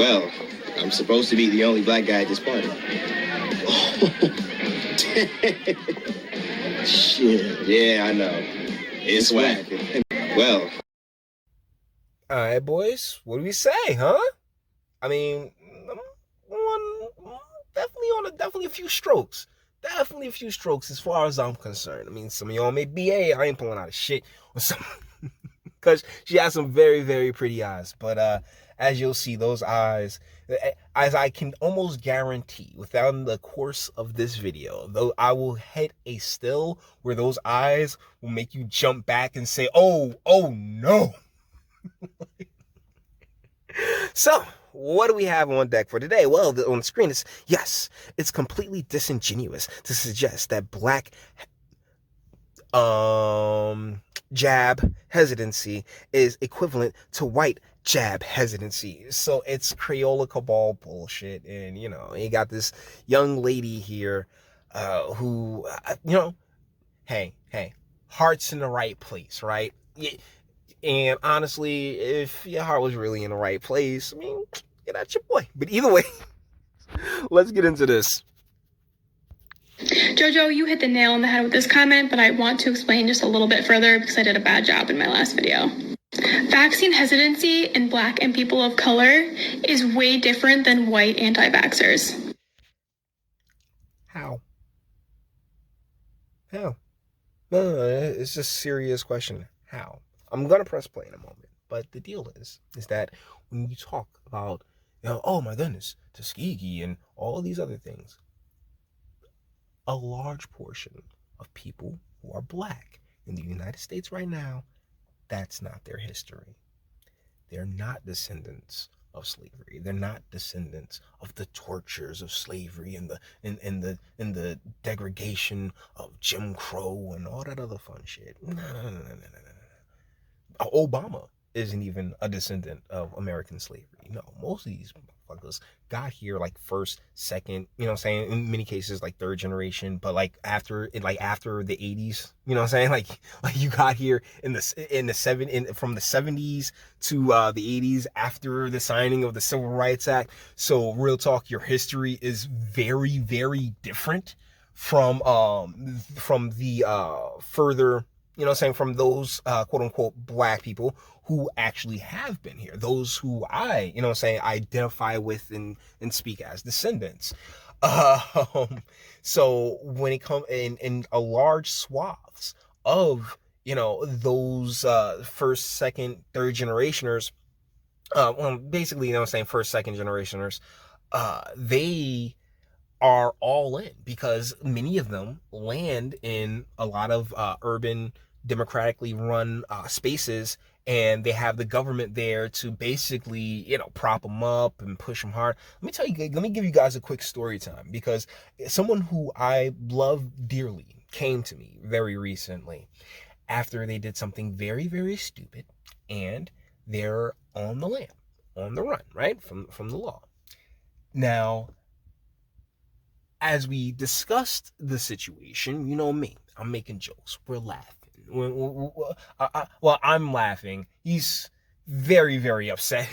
Well, I'm supposed to be the only black guy at this party. Shit. Yeah, I know. It's whack. Well. All right, boys. What do we say, huh? I mean, definitely a few strokes. Definitely a few strokes as far as I'm concerned. I mean, some of y'all may be, hey, I ain't pulling out of shit or something. Because she has some very, very pretty eyes. But as you'll see, those eyes, as I can almost guarantee, without the course of this video, though I will hit a still where those eyes will make you jump back and say, oh no. So, what do we have on deck for today? Well, on the screen, it's completely disingenuous to suggest that black jab hesitancy is equivalent to white jab hesitancy. So it's Crayola cabal bullshit. And, you got this young lady here who, hey, heart's in the right place, right? And honestly, if your heart was really in the right place, I mean, get out your boy. But either way, let's get into this. Jojo, you hit the nail on the head with this comment, but I want to explain just a little bit further because I did a bad job in my last video. Vaccine hesitancy in Black and people of color is way different than white anti-vaxxers. How? No, it's a serious question. How? I'm going to press play in a moment, but the deal is that when you talk about, oh my goodness, Tuskegee and all these other things, a large portion of people who are Black in the United States right now, that's not their history. They're not descendants of slavery. They're not descendants of the tortures of slavery and the degradation of Jim Crow and all that other fun shit. No. Obama isn't even a descendant of American slavery. No, most of these motherfuckers got here like first, second, in many cases like third generation, but after the 80s, like you got here from the 70s to the 80s after the signing of the Civil Rights Act. So real talk, your history is very, very different from the further, from those quote unquote Black people who actually have been here, those who I, identify with and speak as descendants. So when it comes in a large swaths of, those first, second, third generationers, basically, first, second generationers, they are all in because many of them land in a lot of urban, democratically run spaces, and they have the government there to basically, prop them up and push them hard. Let me give you guys a quick story time, because someone who I love dearly came to me very recently after they did something very, very stupid, and they're on the lam, on the run, right, from the law. Now, as we discussed the situation, you know me, I'm making jokes, we're laughing. Well, I'm laughing. He's very, very upset.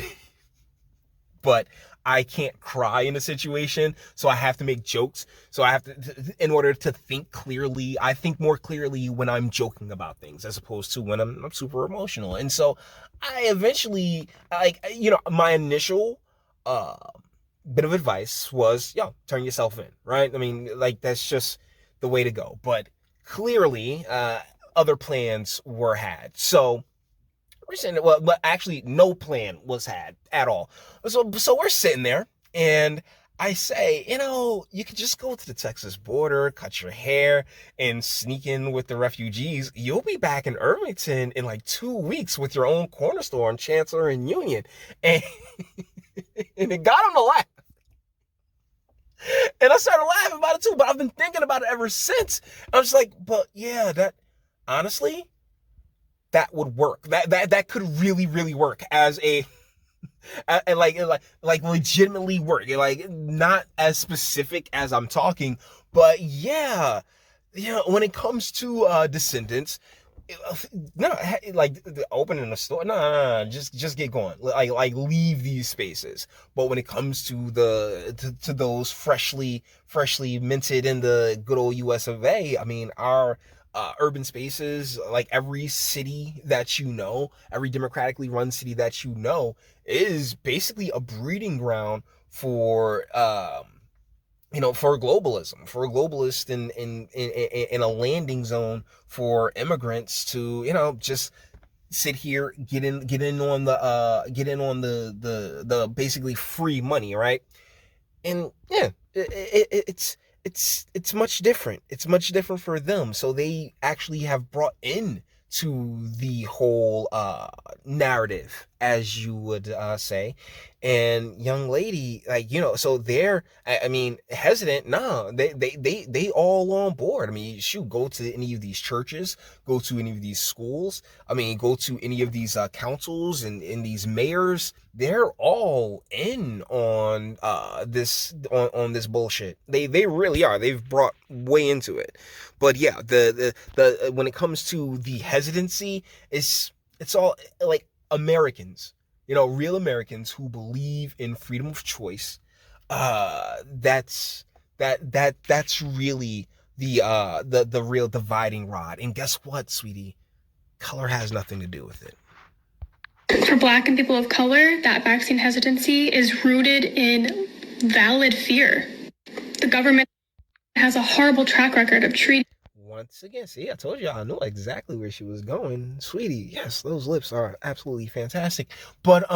But I can't cry in a situation, so I have to make jokes. So I have to, in order to think clearly, I think more clearly when I'm joking about things as opposed to when I'm super emotional. And so I eventually, my initial bit of advice was, turn yourself in, right? I mean, that's just the way to go. But clearly, other plans were had. So we're sitting, but actually no plan was had at all. So we're sitting there, and I say, you could just go to the Texas border, cut your hair, and sneak in with the refugees. You'll be back in Irvington in 2 weeks with your own corner store on Chancellor and Union. And, and it got him to laugh. And I started laughing about it too, but I've been thinking about it ever since. I was like, but yeah, that honestly, that would work. That could really, really work as like legitimately work. Not as specific as I'm talking, but yeah, when it comes to descendants, no, like opening a store. No. Just get going. Like leave these spaces. But when it comes to to those freshly minted in the good old U.S. of A., I mean, our urban spaces, like every city that you know, every democratically run city that you know, is basically a breeding ground for for globalism, for a globalist in a landing zone for immigrants to, just sit here, get in on the basically free money, right? And yeah, it's much different. It's much different for them. So they actually have brought in to the whole narrative, as you would say. And young lady, like, so they're, I mean, hesitant. No, they all on board. I mean, shoot, go to any of these churches, go to any of these schools. I mean, go to any of these councils and these mayors. They're all in on this on this bullshit. They really are. They've brought way into it. But yeah, the when it comes to the hesitancy, it's all like Americans, real Americans who believe in freedom of choice. That's really the real dividing rod. And guess what, sweetie? Color has nothing to do with it. For Black and people of color, that vaccine hesitancy is rooted in valid fear. The government has a horrible track record of treating. Once again, see, I told you I knew exactly where she was going, sweetie. Yes, those lips are absolutely fantastic. But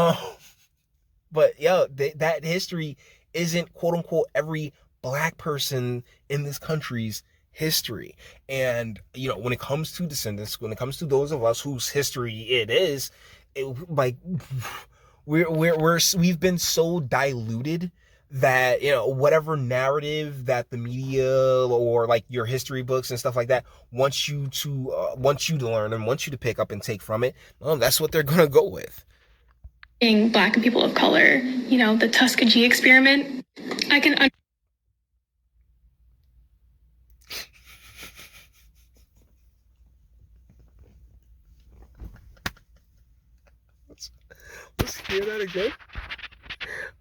that history isn't quote unquote every Black person in this country's history. And when it comes to descendants, when it comes to those of us whose history it is, like we've been so diluted that whatever narrative that the media or like your history books and stuff like that wants you to learn and wants you to pick up and take from it, that's what they're gonna go with. Being Black and people of color, the Tuskegee experiment, I can Let's hear that again.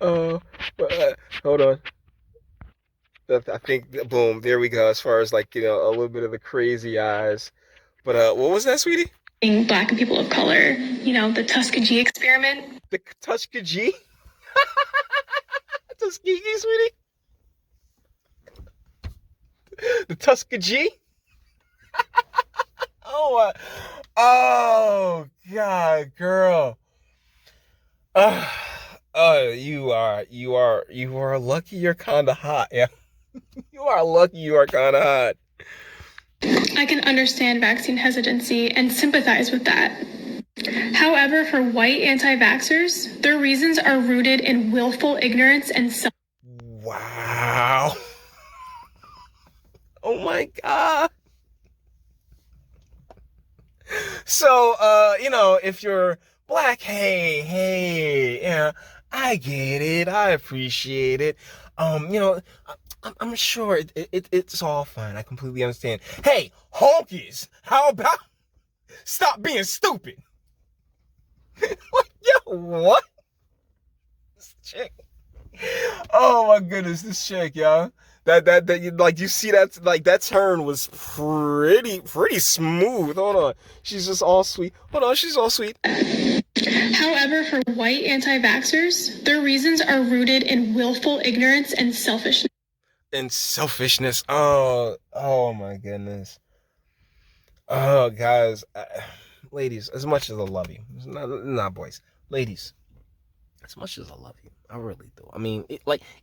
Hold on. I think, boom, there we go. As far as like, a little bit of the crazy eyes. But what was that, sweetie? Being Black and people of color, the Tuskegee experiment. The Tuskegee? Tuskegee, sweetie? The Tuskegee? Oh, God, girl. You are lucky you're kind of hot. Yeah. You are lucky you are kind of hot. I can understand vaccine hesitancy and sympathize with that. However, for white anti-vaxxers, their reasons are rooted in willful ignorance and Wow. Oh my God. So, if you're Black, hey, yeah, I get it. I appreciate it. I'm sure it's all fine. I completely understand. Hey, honkies, how about stop being stupid? Yo, what? This chick. Oh my goodness, this chick, y'all. That like, you see that, like, that turn was pretty smooth. Hold on, she's just all sweet. Hold on, she's all sweet. However, for white anti-vaxxers, their reasons are rooted in willful ignorance and selfishness. Oh my goodness. Oh, guys, ladies, as much as I love you, not boys, ladies, as much as I love you, I really do. I mean,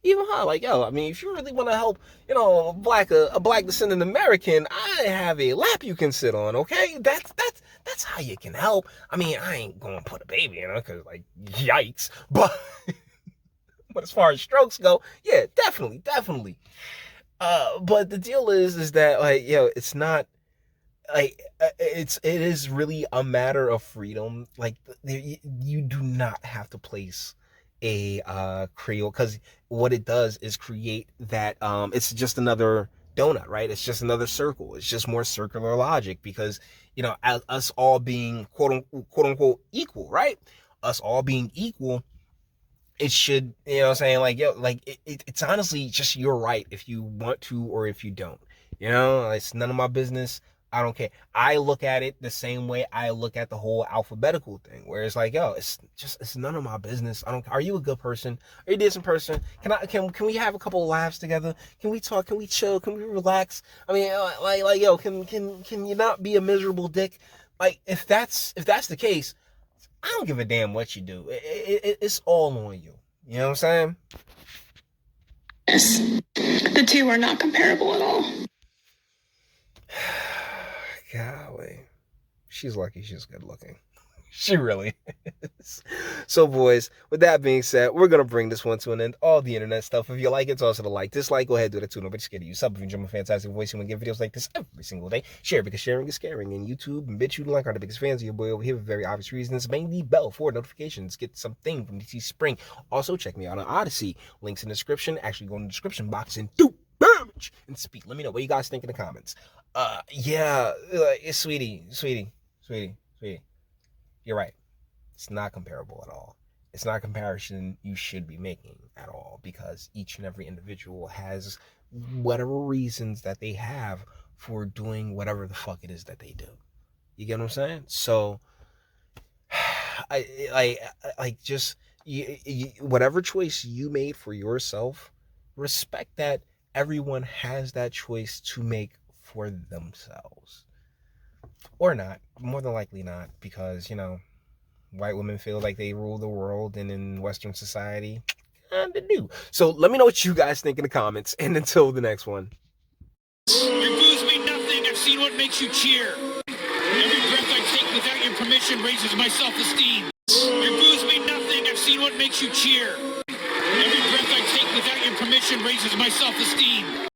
even her, like, yo, I mean, if you really want to help, a Black descendant American, I have a lap you can sit on. Okay, that's how you can help. I mean, I ain't gonna put a baby in her because, like, yikes. But as far as strokes go, yeah, definitely. But the deal is that, like, it's not like, it is really a matter of freedom. Like, you do not have to place a Creole, because what it does is create that it's just another donut, right? It's just another circle. It's just more circular logic because, as us all being quote unquote equal, right? Us all being equal, it should, what I'm saying? Like, it's honestly just your right if you want to or if you don't. It's none of my business. I don't care. I look at it the same way I look at the whole alphabetical thing, where it's like, it's none of my business. I don't. Are you a good person? Are you a decent person? Can we have a couple of laughs together? Can we talk? Can we chill? Can we relax? I mean, can you not be a miserable dick? Like, if that's the case, I don't give a damn what you do. It's all on you. You know what I'm saying? Yes. The two are not comparable at all. Golly. She's lucky she's good looking. She really is. So, boys, with that being said, we're going to bring this one to an end. All the internet stuff. If you like it, toss it a like. Dislike, go ahead, do that too. Nobody's scared of you. Sub if you enjoy my fantastic voice. You want to get videos like this every single day. Share because sharing is caring. And YouTube and Bitchute and like are the biggest fans of your boy over here for very obvious reasons. Bang the bell for notifications. Get something from the Teespring. Also, check me out on Odyssey. Links in the description. Actually, go in the description box and do damage and speak. Let me know what you guys think in the comments. Sweetie. You're right. It's not comparable at all. It's not a comparison you should be making at all because each and every individual has whatever reasons that they have for doing whatever the fuck it is that they do. You get what I'm saying? So, whatever choice you made for yourself, respect that everyone has that choice to make for themselves. Or not. More than likely not, because, white women feel like they rule the world, and in Western society, kinda do. So let me know what you guys think in the comments, and until the next one. Your booze mean nothing. I've seen what makes you cheer. Every breath I take without your permission raises my self-esteem. Your booze mean nothing. I've seen what makes you cheer. Every breath I take without your permission raises my self-esteem.